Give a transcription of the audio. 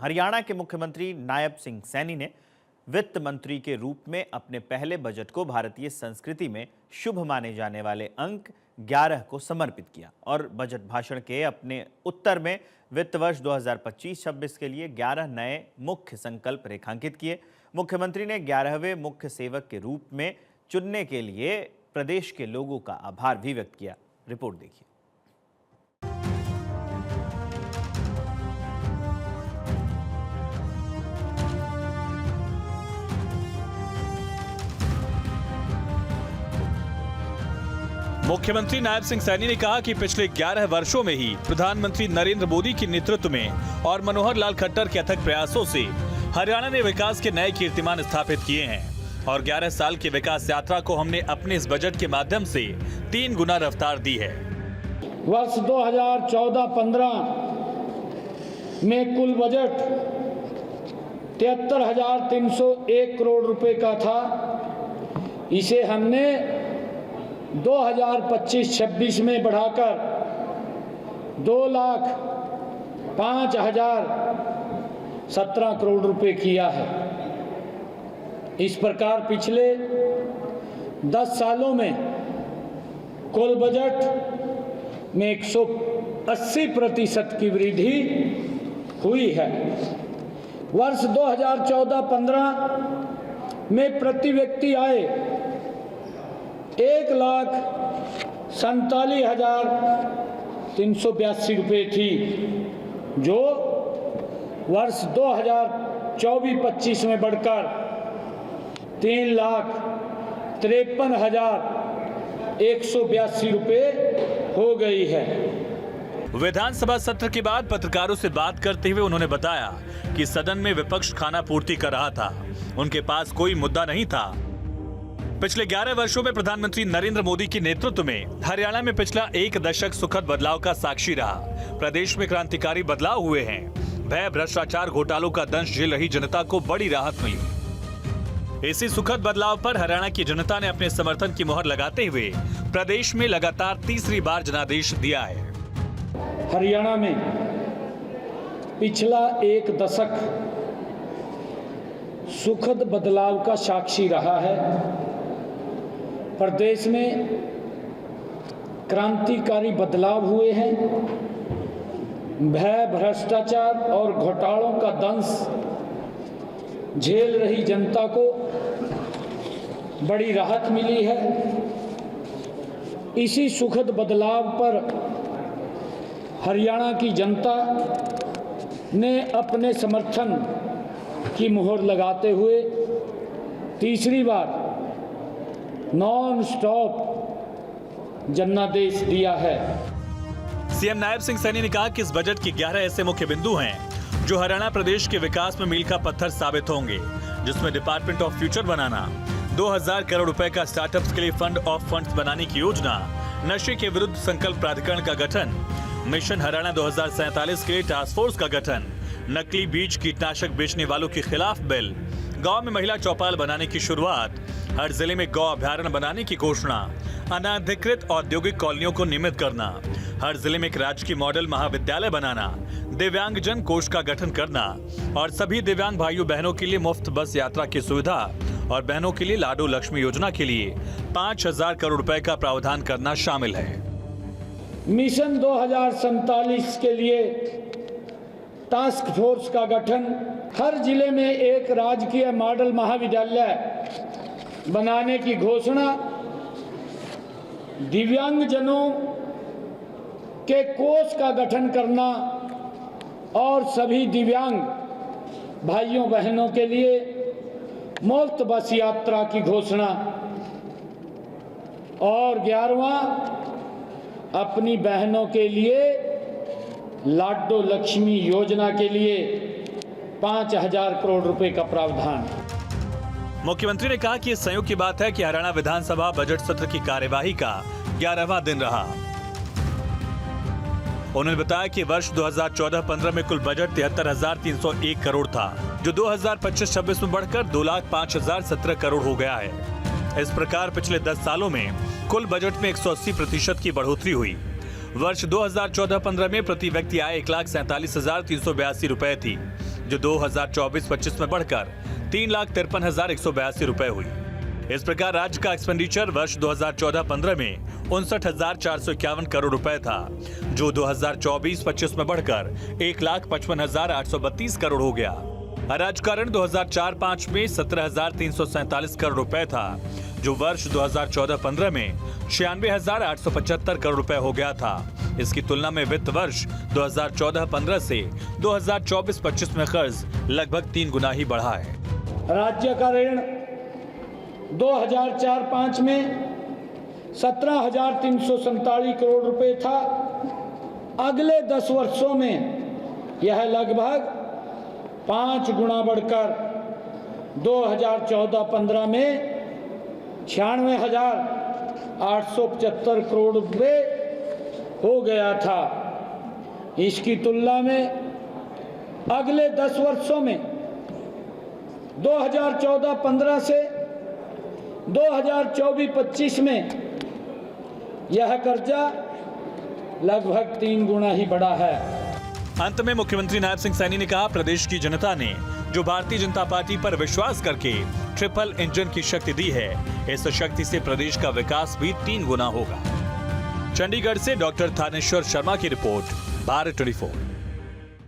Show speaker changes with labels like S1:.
S1: हरियाणा के मुख्यमंत्री नायब सिंह सैनी ने वित्त मंत्री के रूप में अपने पहले बजट को भारतीय संस्कृति में शुभ माने जाने वाले अंक 11 को समर्पित किया और बजट भाषण के अपने उत्तर में वित्त वर्ष 2025-26 के लिए 11 नए मुख्य संकल्प रेखांकित किए। मुख्यमंत्री ने 11वें मुख्य सेवक के रूप में चुनने के लिए प्रदेश के लोगों का आभार भी व्यक्त किया। रिपोर्ट देखिए।
S2: मुख्यमंत्री नायब सिंह सैनी ने कहा कि पिछले 11 वर्षों में ही प्रधानमंत्री नरेंद्र मोदी के नेतृत्व में और मनोहर लाल खट्टर के अथक प्रयासों से हरियाणा ने विकास के नए कीर्तिमान स्थापित किए हैं और 11 साल की विकास यात्रा को हमने अपने इस बजट के माध्यम से 3 गुना रफ्तार दी है।
S3: वर्ष 2014-15 में कुल बजट 73,301 करोड़ रुपए का था। इसे हमने 2025-26 में बढ़ाकर 2,05,017 करोड़ रुपए किया है। इस प्रकार पिछले 10 सालों में कुल बजट में 180% की वृद्धि हुई है। वर्ष 2014-15 में प्रति व्यक्ति आय 1,47,382 रुपये थी, जो वर्ष 2024-25 में बढ़कर 3,53,182 रुपये हो गई है।
S2: विधानसभा सत्र के बाद पत्रकारों से बात करते हुए उन्होंने बताया कि सदन में विपक्ष खाना पूर्ति कर रहा था, उनके पास कोई मुद्दा नहीं था। पिछले 11 वर्षों में प्रधानमंत्री नरेंद्र मोदी के नेतृत्व में हरियाणा में पिछला 1 दशक सुखद बदलाव का साक्षी रहा। प्रदेश में क्रांतिकारी बदलाव हुए हैं। भय भ्रष्टाचार घोटालों का दंश झेल रही जनता को बड़ी राहत मिली। इसी सुखद बदलाव पर हरियाणा की जनता ने अपने समर्थन की मुहर लगाते हुए प्रदेश में लगातार तीसरी बार जनादेश दिया है।
S3: हरियाणा में पिछला 1 दशक सुखद बदलाव का साक्षी रहा है। प्रदेश में क्रांतिकारी बदलाव हुए हैं। भय भ्रष्टाचार और घोटालों का दंश झेल रही जनता को बड़ी राहत मिली है। इसी सुखद बदलाव पर हरियाणा की जनता ने अपने समर्थन की मुहर लगाते हुए तीसरी बार नॉन स्टॉप जनादेश दिया है।
S2: सीएम नायब सिंह सैनी ने कहा कि इस बजट के 11 ऐसे मुख्य बिंदु हैं जो हरियाणा प्रदेश के विकास में मील का पत्थर साबित होंगे, जिसमें डिपार्टमेंट ऑफ फ्यूचर बनाना, 2,000 करोड़ रुपए का स्टार्टअप्स के लिए फंड ऑफ फंड्स बनाने की योजना, नशे के विरुद्ध संकल्प प्राधिकरण का गठन, मिशन हरियाणा 2047 के लिए टास्क फोर्स का गठन, नकली बीज कीटनाशक बेचने वालों के खिलाफ बिल, गांव में महिला चौपाल बनाने की शुरुआत, हर जिले में गौ अभ्यारण्य बनाने की घोषणा, अनाधिकृत औद्योगिक कॉलोनियों को नियमित करना, हर जिले में एक राजकीय मॉडल महाविद्यालय बनाना, दिव्यांगजन कोष का गठन करना और सभी दिव्यांग भाइयों बहनों के लिए मुफ्त बस यात्रा की सुविधा और बहनों के लिए लाडो लक्ष्मी योजना के लिए 5,000 करोड़ रुपए का प्रावधान करना शामिल है।
S3: मिशन 2047 के लिए टास्क फोर्स का गठन, हर जिले में एक राजकीय मॉडल महाविद्यालय बनाने की घोषणा, दिव्यांगजनों के कोष का गठन करना और सभी दिव्यांग भाइयों बहनों के लिए मुफ्त बस यात्रा की घोषणा और 11वां अपनी बहनों के लिए लाडो लक्ष्मी योजना के लिए 5,000 करोड़ रुपए का प्रावधान।
S2: मुख्यमंत्री ने कहा कि इस संयोग की बात है कि हरियाणा विधानसभा बजट सत्र की कार्यवाही का 11वां दिन रहा। उन्होंने बताया कि वर्ष 2014-15 में कुल बजट 73,301 करोड़ था, जो 2025-26 में बढ़कर 2,05,017 करोड़ हो गया है। इस प्रकार पिछले 10 सालों में कुल बजट में 180% की बढ़ोतरी हुई। वर्ष 2014-15 में प्रति व्यक्ति आय 1,47,382 रुपए थी, जो 2024-25 में बढ़कर 3,53,182 रुपए हुई। इस प्रकार राज्य का एक्सपेंडिचर वर्ष 2014-15 में 59,451 करोड़ रुपए था, जो 2024-25 में बढ़कर 1,55,832 करोड़ हो गया। राजकारण 2004-5 में 17,347 करोड़ रुपए था, जो वर्ष 2014-15 में 96,875 करोड़ रुपए हो गया था। इसकी तुलना में वित्त वर्ष 2014-15 से 2024-25 में कर्ज लगभग 3 गुना ही बढ़ा है।
S3: राज्य का ऋण 2004-5 में 17,347 करोड़ रुपए था। अगले 10 वर्षों में यह लगभग 5 गुना बढ़कर 2014-15 में 96,875 करोड़ रुपए हो गया था। इसकी तुलना में अगले 10 वर्षों में 2014-15 से 2024-25 में यह कर्जा लगभग 3 गुना ही बढ़ा है।
S2: अंत में मुख्यमंत्री नायब सिंह सैनी ने कहा, प्रदेश की जनता ने जो भारतीय जनता पार्टी पर विश्वास करके ट्रिपल इंजन की शक्ति दी है, इस शक्ति से प्रदेश का विकास भी 3 गुना होगा। चंडीगढ़ से डॉक्टर थानेश्वर शर्मा की रिपोर्ट, भारत 24।